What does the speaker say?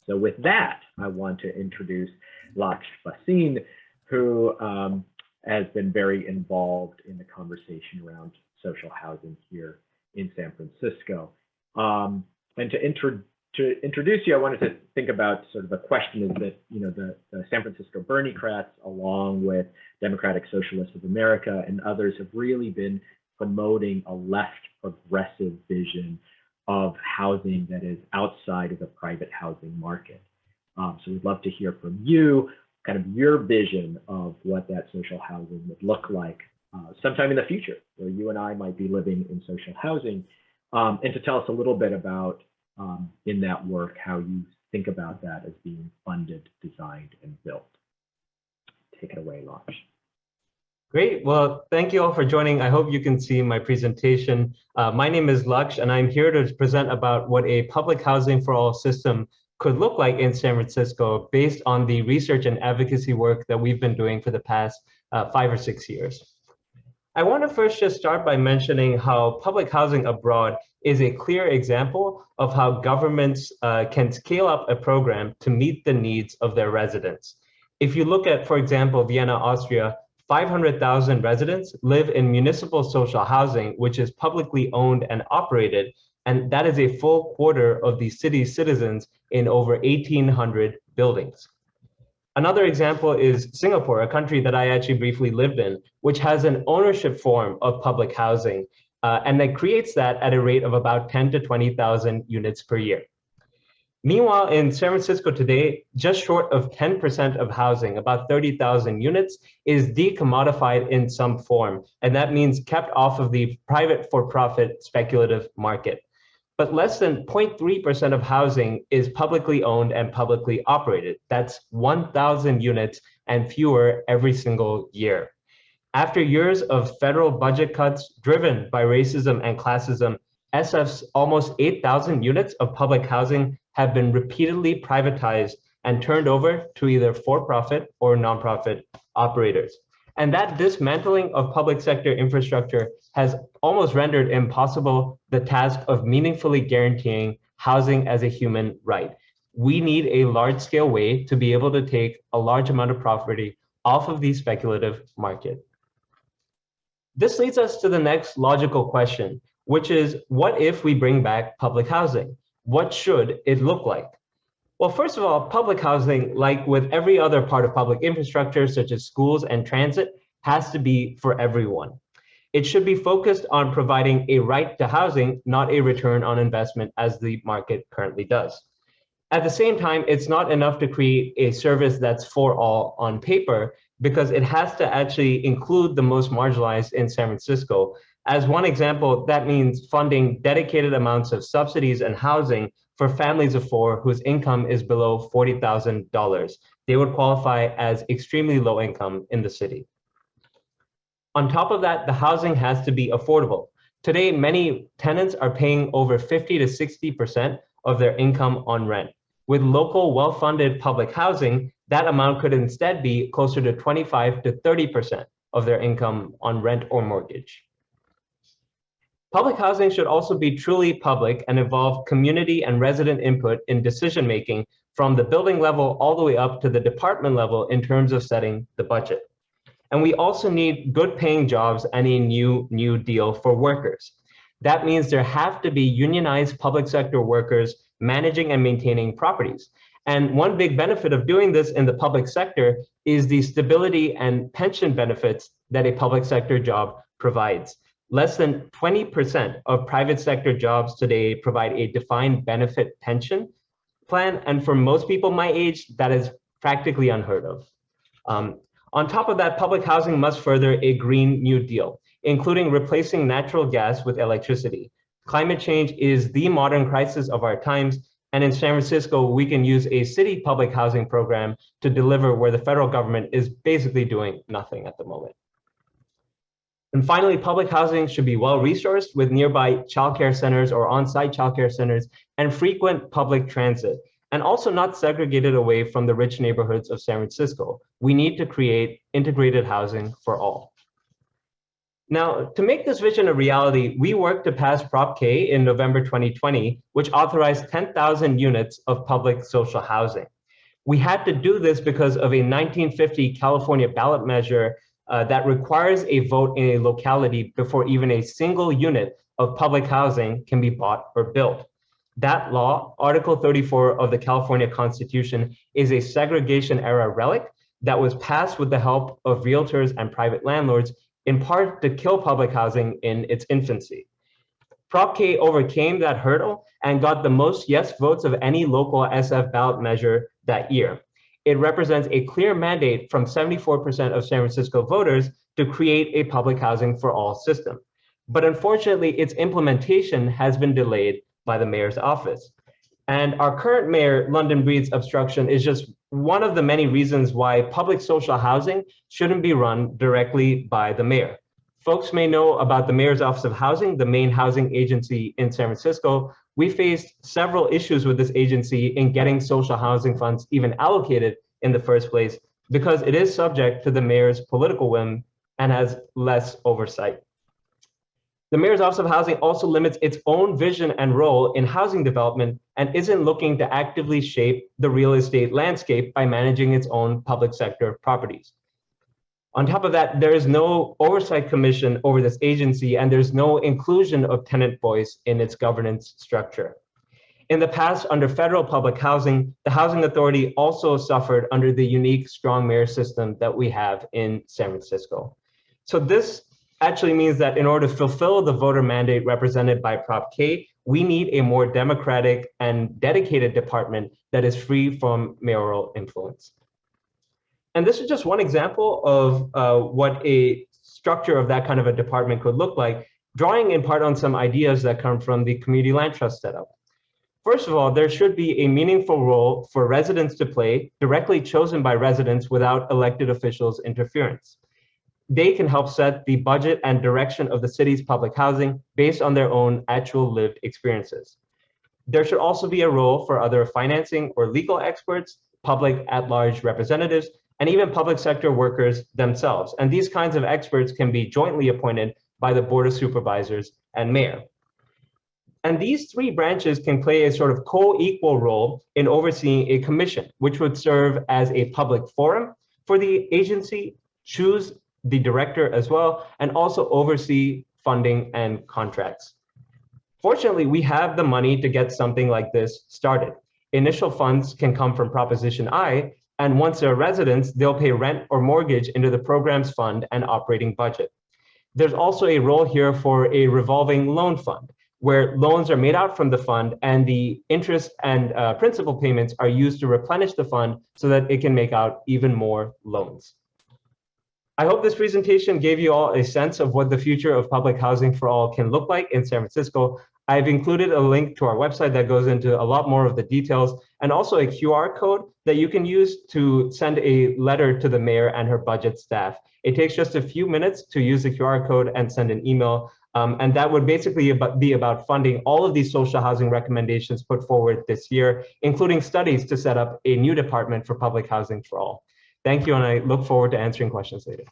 So with that, I want to introduce Laksh Bhasin, who has been very involved in the conversation around social housing here in San Francisco. And to introduce you, I wanted to think about sort of a question is that, you know, the San Francisco Bernie-crats, along with Democratic Socialists of America and others, have really been promoting a left progressive vision of housing that is outside of the private housing market. So we'd love to hear from you, kind of your vision of what that social housing would look like sometime in the future, where you and I might be living in social housing, and to tell us a little bit about, in that work, how you think about that as being funded, designed, and built. Take it away, Laksh. Great. Well, thank you all for joining. I hope you can see my presentation. My name is Laksh, and I'm here to present about what a public housing for all system could look like in San Francisco based on the research and advocacy work that we've been doing for the past 5 or 6 years. I want to first just start by mentioning how public housing abroad is a clear example of how governments can scale up a program to meet the needs of their residents. If you look at, for example, Vienna, Austria, 500,000 residents live in municipal social housing, which is publicly owned and operated, and that is a full quarter of the city's citizens in over 1,800 buildings. Another example is Singapore, a country that I actually briefly lived in, which has an ownership form of public housing, and that creates that at a rate of about 10 to 20,000 units per year. Meanwhile, in San Francisco today, just short of 10% of housing, about 30,000 units, is decommodified in some form, and that means kept off of the private for-profit speculative market. But less than 0.3% of housing is publicly owned and publicly operated. That's 1,000 units and fewer every single year. After years of federal budget cuts driven by racism and classism, SF's almost 8,000 units of public housing have been repeatedly privatized and turned over to either for-profit or nonprofit operators. And that dismantling of public sector infrastructure has almost rendered impossible the task of meaningfully guaranteeing housing as a human right. We need a large-scale way to be able to take a large amount of property off of the speculative market. This leads us to the next logical question, which is, what if we bring back public housing? What should it look like? Well, first of all, public housing, like with every other part of public infrastructure, such as schools and transit, has to be for everyone. It should be focused on providing a right to housing, not a return on investment as the market currently does. At the same time, it's not enough to create a service that's for all on paper, because it has to actually include the most marginalized in San Francisco. As one example, that means funding dedicated amounts of subsidies and housing for families of 4 whose income is below $40,000. They would qualify as extremely low income in the city. On top of that, the housing has to be affordable. Today, many tenants are paying over 50 to 60% of their income on rent. With local, well-funded public housing, that amount could instead be closer to 25 to 30% of their income on rent or mortgage. Public housing should also be truly public and involve community and resident input in decision-making from the building level all the way up to the department level in terms of setting the budget. And we also need good paying jobs and a new deal for workers. That means there have to be unionized public sector workers managing and maintaining properties. And one big benefit of doing this in the public sector is the stability and pension benefits that a public sector job provides. Less than 20% of private sector jobs today provide a defined benefit pension plan. And for most people my age, that is practically unheard of. On top of that, public housing must further a Green New Deal, including replacing natural gas with electricity. Climate change is the modern crisis of our times. And in San Francisco, we can use a city public housing program to deliver where the federal government is basically doing nothing at the moment. And finally, public housing should be well-resourced with nearby childcare centers or on-site childcare centers and frequent public transit, and also not segregated away from the rich neighborhoods of San Francisco. We need to create integrated housing for all. Now, to make this vision a reality, we worked to pass Prop K in November 2020, which authorized 10,000 units of public social housing. We had to do this because of a 1950 California ballot measure that requires a vote in a locality before even a single unit of public housing can be bought or built. That law, Article 34 of the California Constitution, is a segregation era relic that was passed with the help of realtors and private landlords, in part to kill public housing in its infancy. Prop K overcame that hurdle and got the most yes votes of any local SF ballot measure that year. It represents a clear mandate from 74% of San Francisco voters to create a public housing for all system. But unfortunately, its implementation has been delayed by the mayor's office. And our current mayor, London Breed's obstruction, is just one of the many reasons why public social housing shouldn't be run directly by the mayor. Folks may know about the Mayor's Office of Housing, the main housing agency in San Francisco. We faced several issues with this agency in getting social housing funds even allocated in the first place because it is subject to the mayor's political whim and has less oversight. The Mayor's Office of Housing also limits its own vision and role in housing development and isn't looking to actively shape the real estate landscape by managing its own public sector properties. On top of that, there is no oversight commission over this agency, and there's no inclusion of tenant voice in its governance structure. In the past, under federal public housing, the Housing Authority also suffered under the unique strong mayor system that we have in San Francisco. So this actually means that in order to fulfill the voter mandate represented by Prop K, we need a more democratic and dedicated department that is free from mayoral influence. And this is just one example of what a structure of that kind of a department could look like, drawing in part on some ideas that come from the community land trust setup. First of all, there should be a meaningful role for residents to play, directly chosen by residents without elected officials' interference. They can help set the budget and direction of the city's public housing based on their own actual lived experiences. There should also be a role for other financing or legal experts, public at-large representatives, and even public sector workers themselves. And these kinds of experts can be jointly appointed by the Board of Supervisors and Mayor. And these three branches can play a sort of co-equal role in overseeing a commission, which would serve as a public forum for the agency, choose the director as well, and also oversee funding and contracts. Fortunately, we have the money to get something like this started. Initial funds can come from Proposition I, and once they're residents, they'll pay rent or mortgage into the program's fund and operating budget. There's also a role here for a revolving loan fund, where loans are made out from the fund and the interest and principal payments are used to replenish the fund so that it can make out even more loans. I hope this presentation gave you all a sense of what the future of public housing for all can look like in San Francisco. I've included a link to our website that goes into a lot more of the details, and also a QR code that you can use to send a letter to the mayor and her budget staff. It takes just a few minutes to use the QR code and send an email, and that would basically be about funding all of these social housing recommendations put forward this year, including studies to set up a new department for public housing for all. Thank you, and I look forward to answering questions later.